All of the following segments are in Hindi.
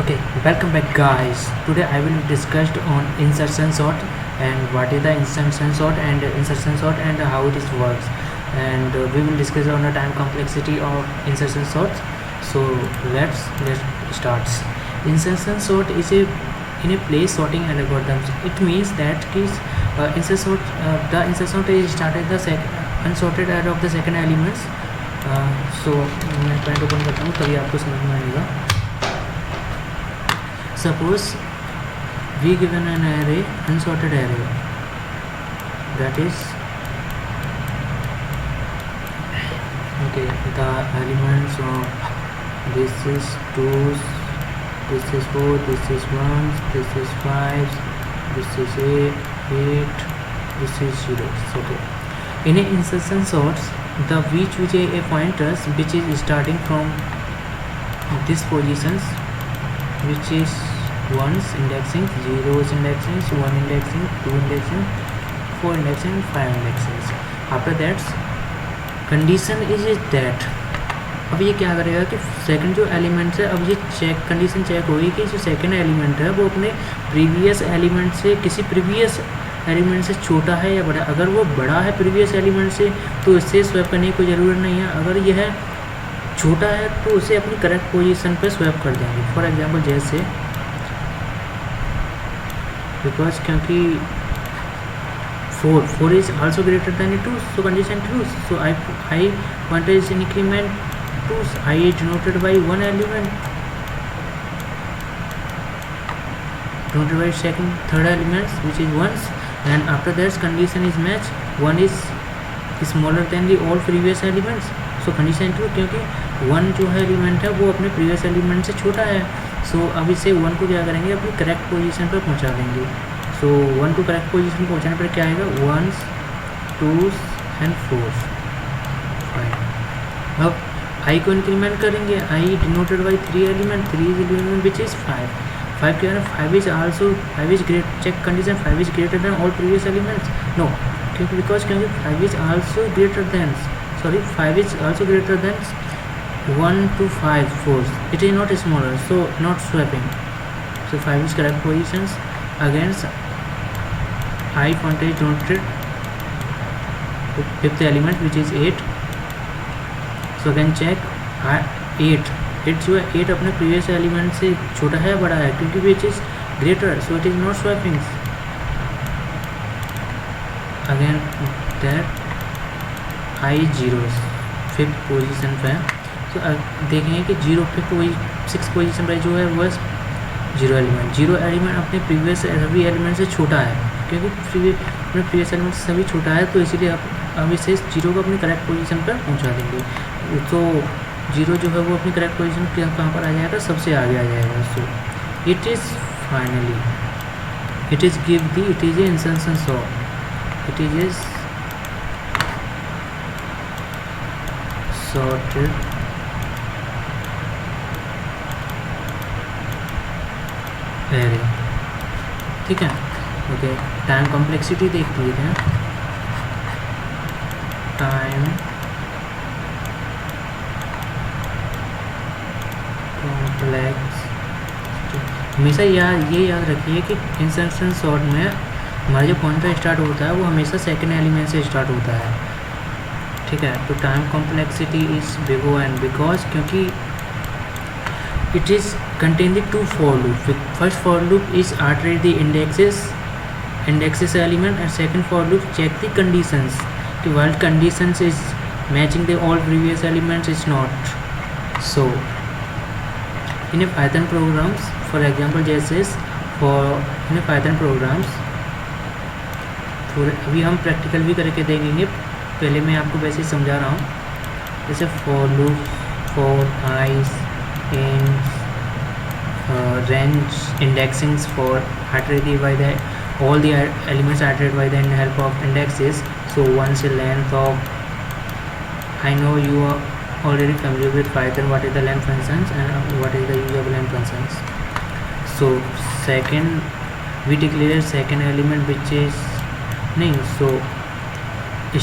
Okay, welcome back guys. Today I will discuss on insertion sort and what is the insertion sort and how it is works, and we will discuss on the time complexity of insertion sort. So let's start. Insertion sort is a in a place sorting algorithms. It means that insertion sort the insertion sort is started the unsorted array of the second elements. So मैं पॉइंट ओपन करता हूँ तभी आपको समझ में आएगा. Suppose we given an array, unsorted array, that is okay, the elements of this is 2s, this is 4, this is 1s, this is 5, this is 8, this is 0s. Okay, in a insertion sorts, the vjA pointers which is starting from this positions, which is 1s indexing, 0s indexing, 1 indexing, 2 indexing, 4 indexing, 5 indexing. After that condition is that अब ये क्या करेगा कि सेकंड जो एलिमेंट है, अब ये चेक कंडीशन चेक होगी कि जो सेकंड एलिमेंट है वो अपने प्रीवियस एलिमेंट से किसी प्रीवियस एलिमेंट से छोटा है या बड़ा. अगर वो बड़ा है प्रीवियस एलिमेंट से तो इससे स्वैप करने की कोई ज़रूरत नहीं है. अगर यह छोटा है तो उसे अपनी करेक्ट पोजीशन पर स्वैप कर देंगे. फॉर एग्जांपल जैसे बिकॉज क्योंकि 4 is also greater then 2, so condition true. So I want is increment 2, I is denoted by one element, denoted by second third elements which is 1s, and after that condition is match, 1 is smaller than the all previous elements, so condition true क्योंकि 1 जो है एलिमेंट है वो अपने प्रीवियस एलिमेंट से छोटा है. सो अब इसे 1 को क्या करेंगे, अपनी करेक्ट पोजीशन पर पहुंचा देंगे. सो 1 को करेक्ट पोजीशन पहुंचाने पर क्या आएगा, 1s 2s and 4s. अब आई को इंक्रीमेंट करेंगे. I denoted by 3 element, 3 is element which is 5. 5 क्या है, 5 is great. Check condition 5 is greater than all previous elements. No, क्योंकि 5 is also greater than 1 to 5 4. It is not smaller, so not swapping. So 5 is correct positions. Against I pointer is denoted fifth element which is 8. So again check 8 जो है 8 अपने प्रीवियस एलिमेंट से छोटा है बड़ा है, क्योंकि which is greater, so it is not swapping. Again that I 0 fifth position पे है. तो देखेंगे कि 6 पोजीशन पर जो है वो 0 एलिमेंट अपने प्रीवियस सभी एलिमेंट से छोटा है, क्योंकि अपने प्रीवियस एलिमेंट से सभी छोटा है, तो इसीलिए अब इसे 0 को अपनी करेक्ट पोजीशन पर पहुंचा देंगे. तो 0 जो है वो अपनी करेक्ट पोजीशन कहाँ पर आ जाएगा, सबसे आगे आ जाएगा. So it is finally it is a instruction sort. It is a sorted array. ठीक है. ओके, टाइम कॉम्प्लेक्सिटी देख लेते हैं. टाइम कॉम्प्लेक्स हमेशा ये याद रखिए कि इंस्ट्रक्शन सॉर्ट में हमारा जो पॉइंटर स्टार्ट होता है वो हमेशा सेकंड एलिमेंट से स्टार्ट होता है. ठीक है. तो time complexity is big O N because क्योंकि it is contain the 2 for loop. First for loop is iterate the indexes element, and second for loop check the conditions. While conditions is matching the all previous elements is not. So in a Python programs, for example जैसे in a Python programs, अभी हम प्रैक्टिकल भी करके देखेंगे. पहले मैं आपको वैसे ही समझा रहा हूँ. जैसे for loop for i's in range indexings for iterated by the all the elements iterated by the help of indexes. So once a length of, I know you are already familiar with Python, what is the length functions and what is the use of length functions. So second we declare second element which is so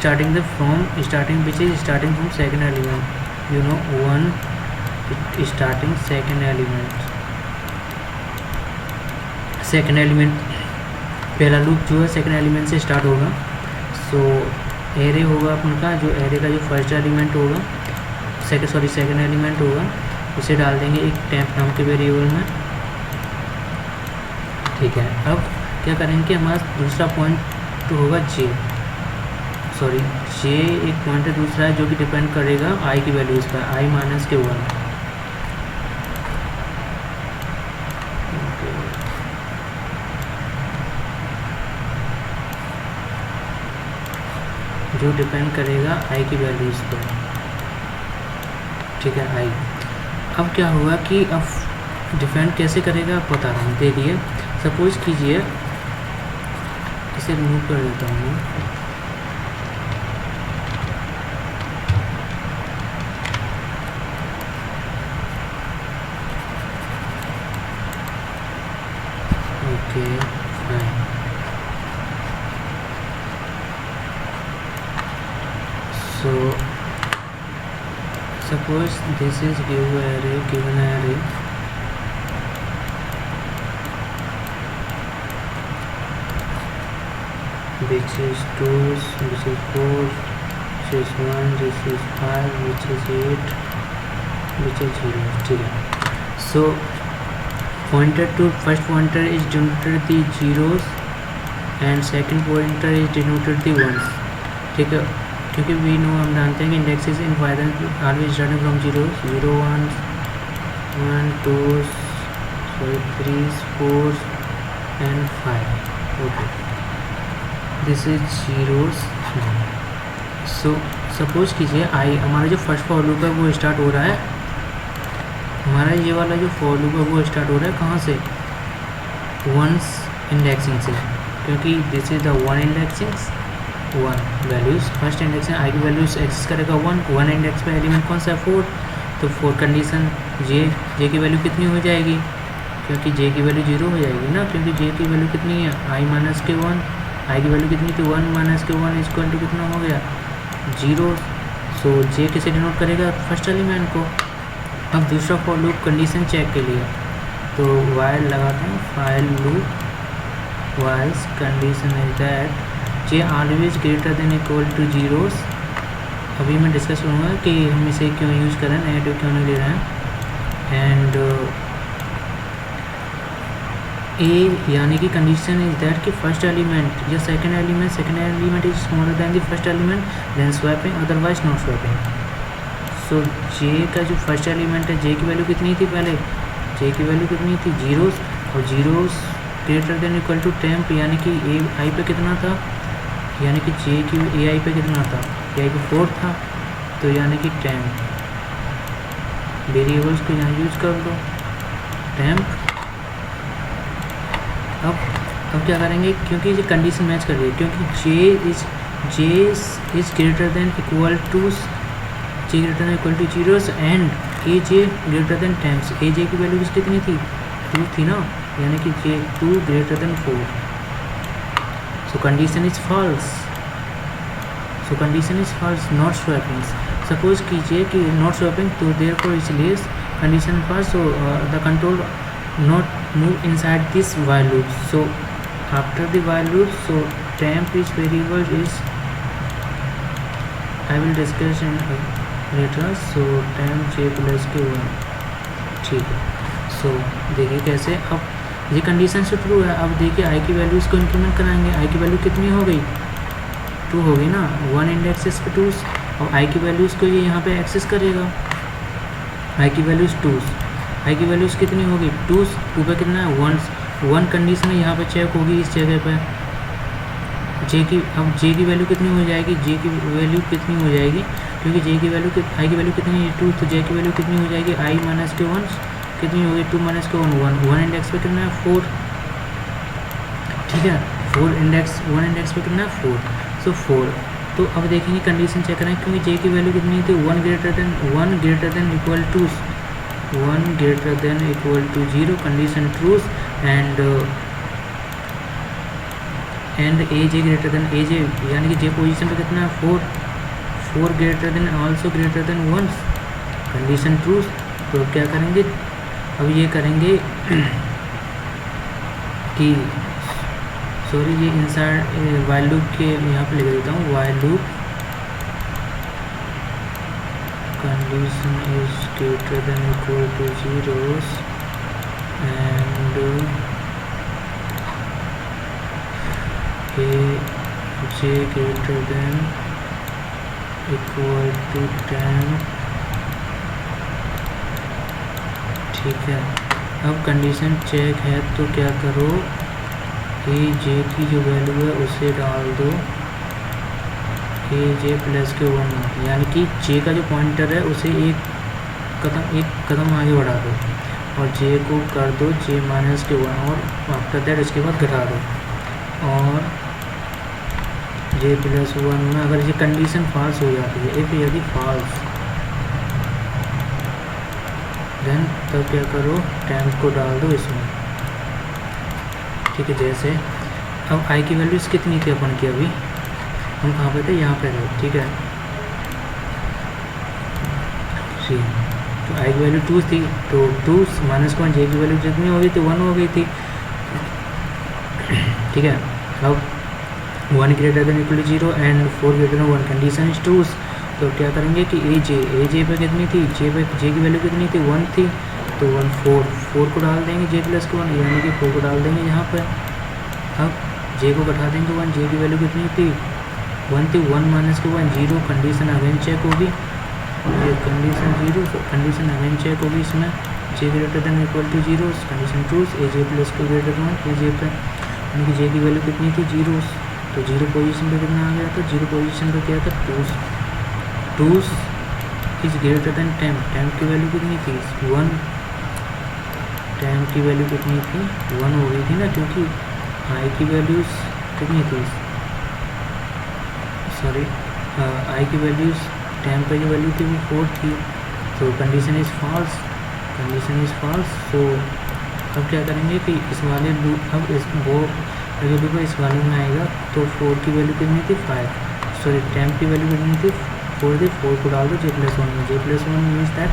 starting which is starting from second element, 1 starting second element. Second element, पहला लूप जो है सेकेंड एलिमेंट से स्टार्ट होगा। सो एरे होगा अपन का, जो एरे का जो फर्स्ट एलिमेंट होगा, सेकेंड एलिमेंट होगा, उसे डाल देंगे एक टेम्प नाम के वेरिएबल में। ठीक है, अब क्या करेंगे, हमारा दूसरा पॉइंट होगा जे एक पॉइंटर दूसरा है जो कि डिपेंड करेगा आई की वैल्यूज़ पर, आई माइनस के 1। जो डिपेंड करेगा आई की वैल्यूज़ पर। ठीक है, आई। अब क्या होगा कि अब डिपेंड कैसे करेगा आप बता रहा हूँ। देखिए, सपोज कीजिए, इसे रिमूव कर देता हूँ मैं। Okay fine. So suppose this is given array which is 2, which is 4, which is 1, this is 5, which is 8, which is 0. ठीक है, so pointer to first pointer is denoted the zeros and second pointer is denoted the ones. ठीक है, क्योंकि वी नो, हम जानते हैं कि indexes in final always starting from 0, 0, 1, 2, 3, 4 and 5. Okay, this is zeros. So suppose कीजिए आई, हमारा जो फर्स्ट फॉर लूप है वो स्टार्ट हो रहा है, हमारा ये वाला जो फॉर लूप है वो स्टार्ट हो रहा है कहाँ से, वंस इंडेक्सिंग से, क्योंकि this is the one indexing, 1 values first index है, आई की वैल्यूज़ एक्सेस करेगा 1 इंडेक्स पे एलिमेंट कौन सा है 4, तो 4 कंडीशन जे की वैल्यू कितनी हो जाएगी, क्योंकि जे की वैल्यू 0 हो जाएगी ना, क्योंकि जे की वैल्यू कितनी है, आई माइनस के 1, आई की वैल्यू कितनी थी 1 माइनस के 1 इक्वल टू कितना हो गया 0। सो जे किसे डिनोट करेगा, फर्स्ट एलिमेंट को। अब दूसरा फॉर लूप कंडीशन चेक के लिए, तो वाइल लगाते हैं, while loop whiles condition is that J always greater than equal to zeros. अभी मैं डिस्कस करूँगा कि हम इसे क्यों यूज़ करें, नेगेटिव क्यों नहीं ले रहे हैं। एंड ए यानी कि कंडीशन इज दैट कि फर्स्ट एलिमेंट या second element is smaller than the first element, then swapping, otherwise not swapping. So j का जो फर्स्ट एलिमेंट है, जे की वैल्यू कितनी थी पहले, जे की वैल्यू कितनी थी जीरोस, और zeros greater than equal to temp, यानी कि ए आई पे कितना था, यानी कि जे की ए आई पे कितना था, ए आई पे 4 था, तो यानी कि टेम्प, वेरिएबल्स को यहाँ यूज कर दो टेम्प। अब क्या करेंगे, क्योंकि ये कंडीशन मैच कर रही है, क्योंकि j is greater than equal to zeros and a j greater than temps, a j की वैल्यू कितनी थी 2 थी ना, यानी कि j 2 greater than 4। So condition is false, not swapping. Suppose कीजिए कि नॉट स्वैपिंग, तो देयरफॉर इसलिए condition false, so the control not move inside this while loop. So after the while loop, so temp is variable is, I will discuss in later. So temp j plus के 1, ठीक है। सो देखिए कैसे, अब ये कंडीशन से ट्रू है। अब देखिए आई की वैल्यूज़ को इंक्रीमेंट कराएंगे, आई की वैल्यू कितनी हो गई 2 हो गई ना, 1 इंडेक्सेस पे 2, और आई की वैल्यूज़ को ये यहाँ पे एक्सेस करेगा, आई की वैल्यूज़ 2, आई की वैल्यूज़ कितनी होगी 2 पे कितना है 1 कंडीशन है, यहाँ पे चेक होगी इस जगह पे जे की। अब जे की वैल्यू कितनी हो जाएगी, जे की वैल्यू कितनी हो जाएगी, क्योंकि जे की वैल्यू आई की वैल्यू कितनी है 2, तो जे की वैल्यू कितनी हो जाएगी आई माइनस के 1 कितनी होगी 2 माइनस के 1 इंडेक्स पे कितना है 4, ठीक है, 1 इंडेक्स पे कितना है 4, सो 4। तो अब देखेंगे कंडीशन चेक करें, क्योंकि जे की वैल्यू कितनी थी 1 greater than equal to 1 greater than equal to 0, condition true, and aj greater than aj, यानी कि जे पोजीशन पे कितना है 4 greater than also greater than 1, condition true. तो क्या करेंगे, अब ये करेंगे कि सॉरी ये इनसाइड वाइल लूप के यहाँ पे लिख देता हूँ, while loop condition is greater than equal to zeros and J greater than equal to 10। ठीक है, अब कंडीशन चेक है तो क्या करो, ए जे की जो वैल्यू है उसे डाल दो ए जे प्लस के 1, यानी कि जे का जो पॉइंटर है उसे एक कदम आगे बढ़ा दो और जे को कर दो जे माइनस के 1 और आफ्टर दैट इसके बाद घटा दो। और जे प्लस 1 में अगर ये कंडीशन फॉल्स हो जाती है, इफ़ यदि फॉल्स, देन तब क्या करो, टेम्प को डाल दो इसमें। ठीक है, जैसे अब आई की वैल्यूज कितनी थी अपन की, अभी हम कहाँ पे थे, यहाँ पे थे। ठीक है, तो आई की वैल्यू 2 थी, तो 2 माइनस 1 जे की वैल्यू जितनी हो गई थी 1 हो गई थी। ठीक है, अब 1 greater than equal to 0 and 4 greater than 1 condition is true. तो क्या करेंगे कि ए जे पे कितनी थी, जे की वैल्यू कितनी थी 1 थी, तो 1 4 को डाल देंगे जे प्लस 1, यानी कि 4 को डाल देंगे यहाँ पर। अब जे को घटा देंगे 1, जे की वैल्यू कितनी थी 1 थी, 1 माइनस के 1 0, कंडीशन अगेन चेक होगी, ये कंडीशन 0, कंडीशन अगेन चेक होगी इसमें, j greater than equal to 0 condition true, a j plus k greater 1 a j पे, यानी कि जे की वैल्यू कितनी थी 0, तो 0 पोजीशन पे कितना आ गया था, 0 पोजीशन पे क्या था 2 इज ग्रेटर देन 10, 10 की वैल्यू कितनी थी 1, 10 की वैल्यू कितनी थी 1 हो गई थी ना, क्योंकि आई की वैल्यूज़ कितनी थी, सॉरी आई की वैल्यूज़ 10 पे जो वैल्यू थी वो 4 थी, तो condition is false, condition is false. तो अब क्या करेंगे कि इस वाले लूप, अब इस वो जो लूप इस वाले में आएगा, तो 4 की वैल्यू कितनी थी 5, सॉरी 10 की वैल्यू कितनी थी 4 थी, 4 को डाल दो जे प्लस 1 में, j plus 1 means that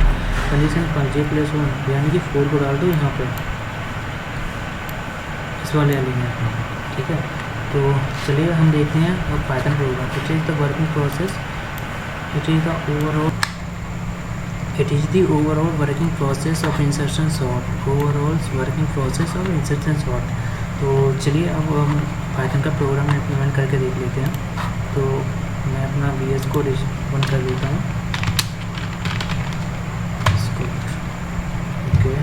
condition false, j plus 1 यानी कि 4 को डाल दो यहाँ पर इस वाले एलिमेंट में। ठीक है, तो चलिए हम देखते हैं अब Python programme. It is the working process, it is the overall working process of insertion sort, overall working process of insertion sort। तो चलिए अब हम पाइथन का प्रोग्राम इम्प्लीमेंट करके देख लेते हैं। तो मैं अपना VS कोड ओपन कर देता हूँ, ओके,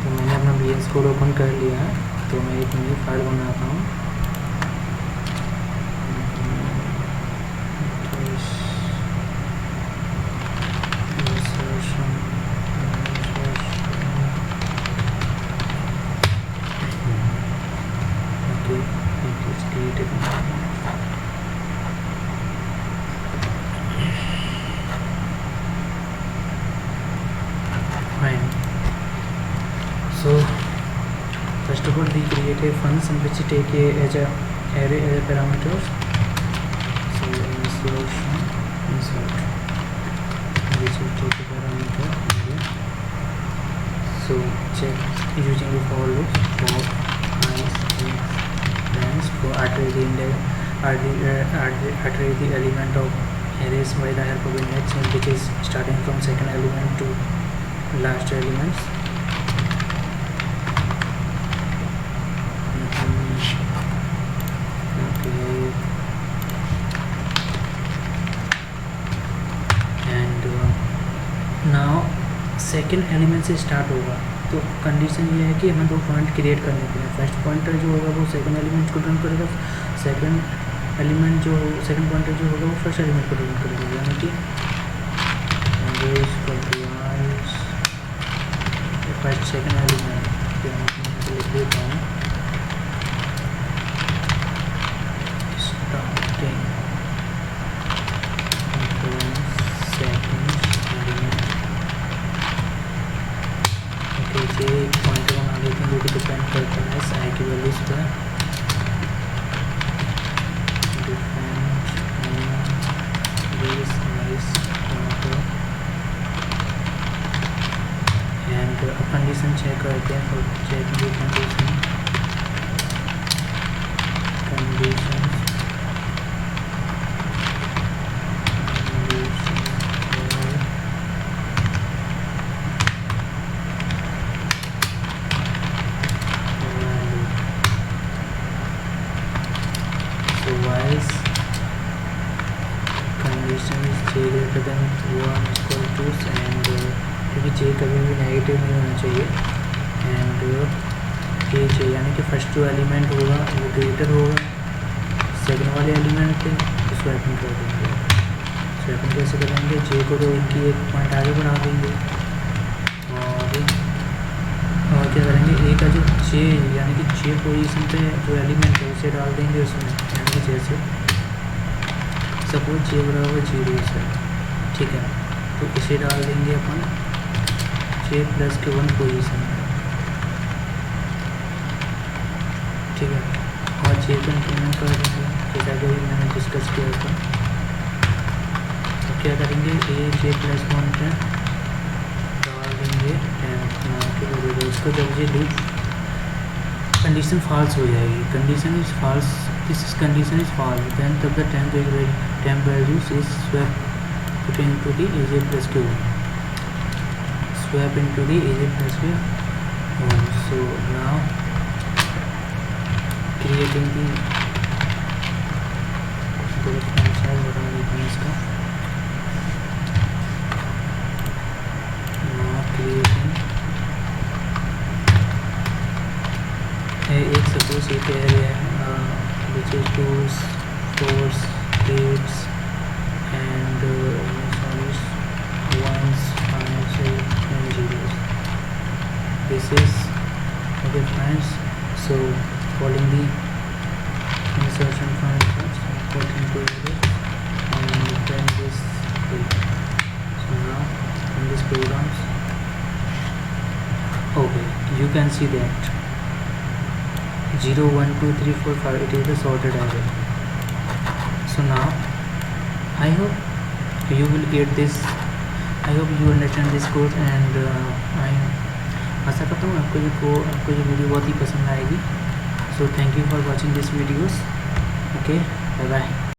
तो मैंने अपना VS कोड ओपन कर लिया है, तो मैं एक न्यू फाइल बनाता हूँ, so first of all we create a function which take as a array as a parameters, so insert which will take a parameter array, so check using the for loop for I length for array the element of arrays by the help of index, which is starting from second element to last elements। Now second element से स्टार्ट होगा, तो कंडीशन ये है कि हमें 2 पॉइंट क्रिएट करने के लिए, फर्स्ट पॉइंटर जो होगा वो सेकंड एलिमेंट को रिटर्न करेगा, सेकंड एलिमेंट जो सेकंड पॉइंटर जो होगा वो फर्स्ट एलिमेंट को रिटर्न करेगा, यानी कि फर्स्ट सेकंड एलिमेंट लिख देता हूँ स्टार्टिंग ओके, ये पॉइंटर बना लेते हैं जो कि डिपेंड करता है साई की वैल्यूज पर, depend else condition is j greater than 1 equal to and क्योंकि j कभी भी नेगेटिव नहीं होना चाहिए एंड ए j यानी कि फर्स्ट जो एलिमेंट होगा वो ग्रेटर होगा सेकंड वाले एलिमेंट पे तो स्वैपिंग कर देंगे। स्वैपिंग कैसे करेंगे, j को तो इनकी एक पॉइंट आगे बढ़ा देंगे और क्या करेंगे, ए का जो j यानी कि j पोजीशन पे जो एलिमेंट है उसे डाल देंगे उसमें, यानी कि जैसे सपोज j बराबर 0 है, ठीक है, तो इसे डाल देंगे अपन j प्लस के 1 पोजीशन में, ठीक है, और j को इंक्रीमेंट कर देंगे जैसा कि मैंने डिस्कस किया था। तो क्या करेंगे, ए j प्लस 1 पे डाल देंगे 10 उसको जब ये लूप कंडीशन फॉल्स हो जाएगी, condition is false, this condition is false, then तब the temp values is swap into the a j plus k 1, swap into the a j plus k 1। So now creating the बता देते हैं इसका, क्रिएटिंग एक सपोज एक एरिया है which is 2s 4s 8s and 1s 5s 8 and 0s. This is okay friends, so following the insertion functions put into it and then this will. So now in this programs, okay, you can see that 0 1 2 3 4 5 it is the sorted array. So now I hope you will get this, I hope you understand this code and I आशा करता हूँ आपको ये वीडियो बहुत ही पसंद आएगी। So thank you for watching this videos. Okay, bye bye.